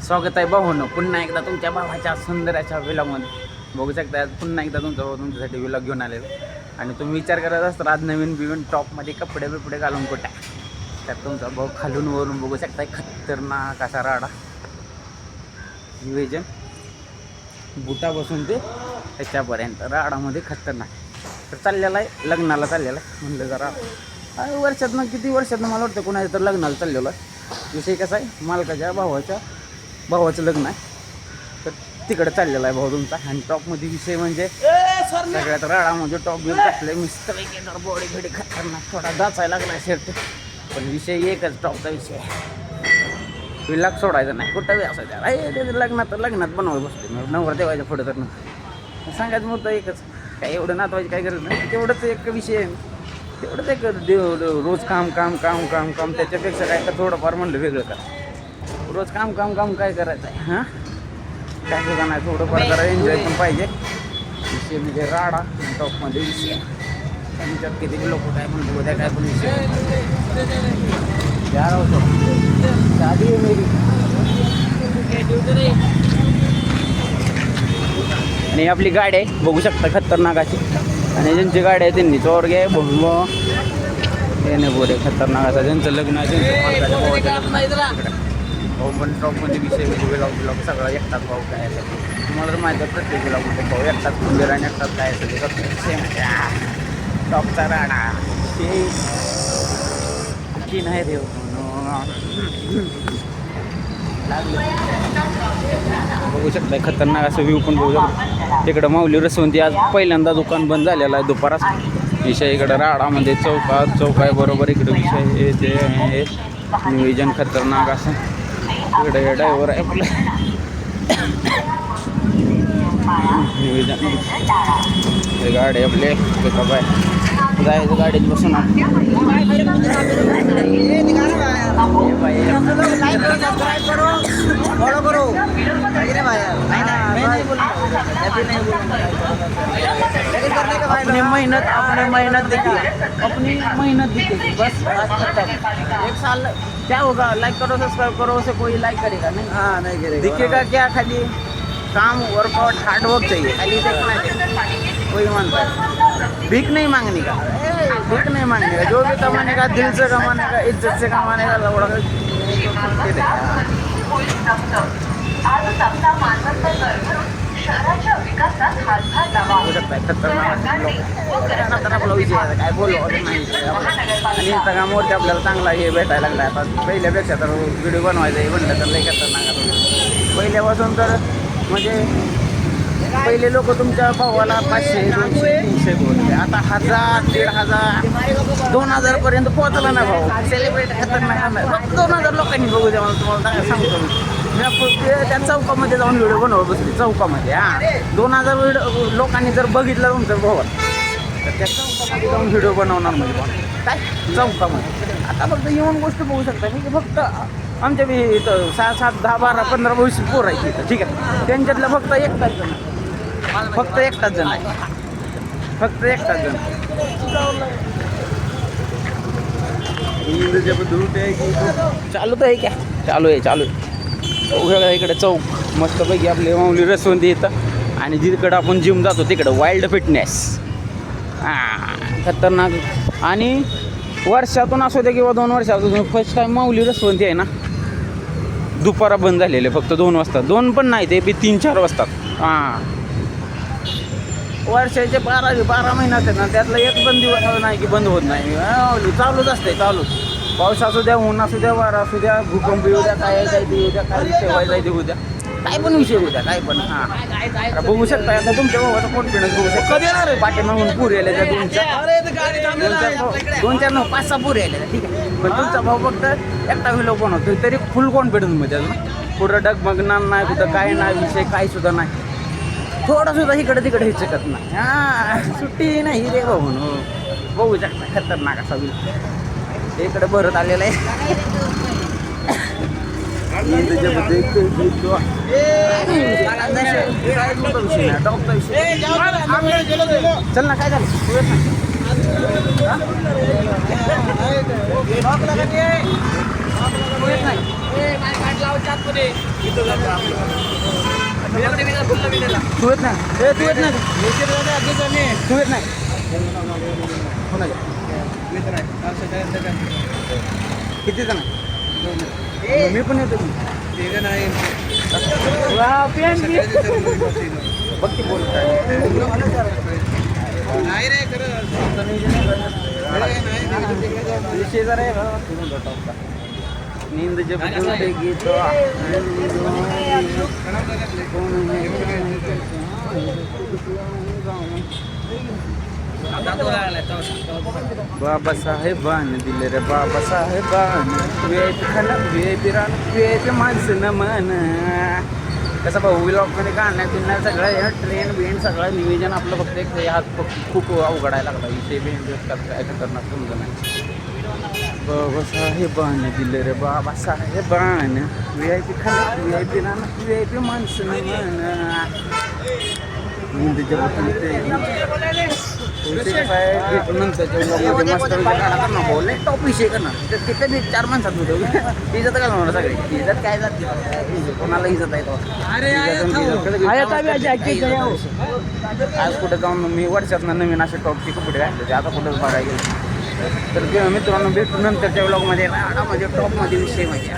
स्वागत आहे भाऊनो पुन्हा एकदा तुमच्या भावाच्या सुंदर अशा व्हिलॉगमध्ये. बघू शकता पुन्हा एकदा तुमचा भाऊ तुमच्यासाठी व्हिलॉग घेऊन आलेलो. आणि तुम्ही विचार करत असता आज नवीन बिवीन टॉपमध्ये कपडे बिपडे घालून कुठे, त्यात तुमचा भाऊ खालून वरून बघू शकता खतरनाक असा राडा निवेदन बुटापासून ते ह्याच्यापर्यंत राडामध्ये खतरनाक. तर चाललेला आहे लग्नाला चाललेला आहे. म्हणलं जरा वर्षातनं किती वर्षातनं मला वाटतं कोणाच्या तर लग्नाला चाललेलं आहे. विषय कसा आहे, मालकाच्या भावाचं लग्न आहे, तर तिकडे चाललेला आहे भाऊ तुमचा. आणि टॉपमध्ये विषय म्हणजे सगळ्यात राडामध्ये टॉप घेऊन टाकले मिस्टर बॉडी घडी खतरनाक. थोडा दाचायला लागला शर्ट, पण विषय एकच टॉपचा विषय विलाग सोडायचा नाही कुठं बी असायचा. ते लग्नात बनवायला बसते नवरा देवायच्या पुढं तर सांगायचं मुद्दा एकच, काय एवढं नातवायची काय गरज नाही. तेवढंच एक विषय आहे, तेवढंच एक रोज काम काम काम काम काम. त्याच्यापेक्षा काय तर थोडंफार म्हणलं वेगळं करा. रोज काम काम काम काय करायचं आहे, हां काय सुद्धा नाही. थोडंफार जरा एन्जॉय पण पाहिजे. विषय म्हणजे राडा टॉपमध्ये विषय. त्यांच्यात किती लोक काय म्हणतो उद्या काय पण विषय यार होतो शादी आहे मेरी. आणि आपली गाडी आहे बघू शकता खतरनाक अशी. आणि ज्यांची गाडी आहे त्यांनी चोर घे बघू येणे बोरे खतरनाक असा. ज्यांचं लग्न आहे भाऊ पण टॉपमध्ये विषय म्हणजे ब्लॉग सगळा एकटाच भाऊ काय असेल तुम्हाला तर माहिती आहे. प्रत्येक ब्लॉगमध्ये भाऊ एकटाच मंदिर आणि एकटाच काय असेल ते सेम टॉपचा राडा ते की नाही देव बघू शकता खतरनाक असं व्ह्यू पण बघू शकतो. तिकडं माऊली रसवंती आज पहिल्यांदा दुकान बंद झालेलं आहे दुपाराच. विषय इकडं राडामध्ये चौक आहे बरोबर. इकडं विषय हे नियोजन खतरनाक असं. इकडे ड्रायव्हर आहे आपलं नियोजन. हे गाडी आपले पिकअप आहे जायचं गाडीत बसून. अपनी मेहनत देखिए बस एक साल क्या होगा. लाइक करो सब्सक्राइब करो उसे कोई लाइक करेगा नहीं. हाँ नहीं करेगा. दिखेगा क्या खाली काम वर्कआउट हार्डवर्क चाहिए खाली देखना है. कोई मानता है भीख नहीं मांगने का, भीख नहीं मांगने का. जो भी कमाने का दिल से कमाने का इज्जत से कमाने का लवड़ा आपला विषय आहे काय बोलू नाही. आणि इंस्टाग्रामवरती आपल्याला चांगला हे भेटायला लागला आता. पहिल्यापेक्षा तर व्हिडिओ बनवायचा आहे म्हणलं तर लई खतरनाक. पहिल्यापासून तर म्हणजे पहिले लोक तुमच्या भावाला 500 200 300 बोलते, आता 1000 1500 2000 पर्यंत पोहोचला ना भाऊ. सेलिब्रेट खतरनाक 2000 लोकांनी बघू द्या मला. तुम्हाला सांगतो मी त्या चौकामध्ये जाऊन व्हिडिओ बनवत बसली चौकामध्ये. हां 2000 लोकांनी जर बघितलं तुमचं भावा तर त्या चौकामध्ये जाऊन व्हिडिओ बनवणार म्हणजे काय चौकामध्ये. आता फक्त येऊन गोष्ट बघू शकता मी की फक्त आमच्या बी इथं 6 7 10 12 15 20 पोरं आहेत इथं ठीक आहे. त्यांच्यातलं फक्त एकटाच जण आहे. फक्त एकटाच जण चालू तर आहे क्या चालू आहे. इकडे चौक मस्तपैकी आपली माऊली रसवंती येतं. आणि जिकडं आपण जिम जातो तिकडं वाईल्ड फिटनेस खतरनाक. आणि वर्षातून असू दे किंवा 2 वर्षातून फर्स्ट टाईम माऊली रसवंती आहे ना दुपारा बंद झालेले फक्त 2 वाजता. 2 पण नाही ते बी 3-4 वाजतात. हां वर्षाचे 12 महिन्यात आहेत ना त्यातलं एक पण दिवस नाही की बंद होत नाही. चालूच असते चालूच. पाऊस असू द्या ऊन असू द्या वारा असू द्या भूकंप येऊ द्या काय जायचं येऊ द्या काय ठेवायला जायचं येऊ द्या काय पण विषय होऊ द्या काय पण. हां बघू शकता आता तुमच्या भावाचा कॉन्फिडन्स बघू शकता. कधी येणार आहे पाठीमागून पूर यायला त्या 2-4 5-6 पूर यायला ठीक आहे. पण तुमचा भाऊ फक्त एकटा व्हिडिओ बनवतो तरी फुल कॉन्फिडन्समध्ये अजून पुढं डगमगणार नाही कुठं काय नाही विषय काही सुद्धा नाही. थोडं सुद्धा इकडे तिकडे हे शकत नाही. हां सुट्टी नाही रे भाऊ बघू शकता खतरनाक असा विषय इकडे भरत आलेला आहे. चल ना काय झालं तू येत नाही. तू येत नाही तू येत नाही तू येत नाही किती जण मी पण येतो बघ ती बोल शेजार आहे नींद जब टूटेगी तो बाबासाहेबान दिले रे बाबासाहेबान वेट खाना वेट रान वेट माणसं न मन कसं भाऊ व्लॉगमध्ये गाणं बिणं सगळं हे ट्रेन बिन सगळं नियोजन आपलं फक्त एक हात खूप अवघडायला लागला विषय बिन काय खतरनाक समजा नाही बाबासाहेबान दिले रे बाबासाहेबान VIP खाना VIP रान VIP माणसं न मन नंतरच्या मस्त करणार बोलले टॉप विषय करणार तर तिथे मी 4 माणसात होतो इज्जत घालणार सगळे इज्जत काय जाते कोणाला इज्जत आहे आज कुठे जाऊन मी वर्षात नवीन असे टॉपचे कपडे घातले ते आता कुठं बघायला गेलो तर मित्रांनो भेटू नंतरच्या ब्लॉगमध्ये टॉपमध्ये विषय म्हणजे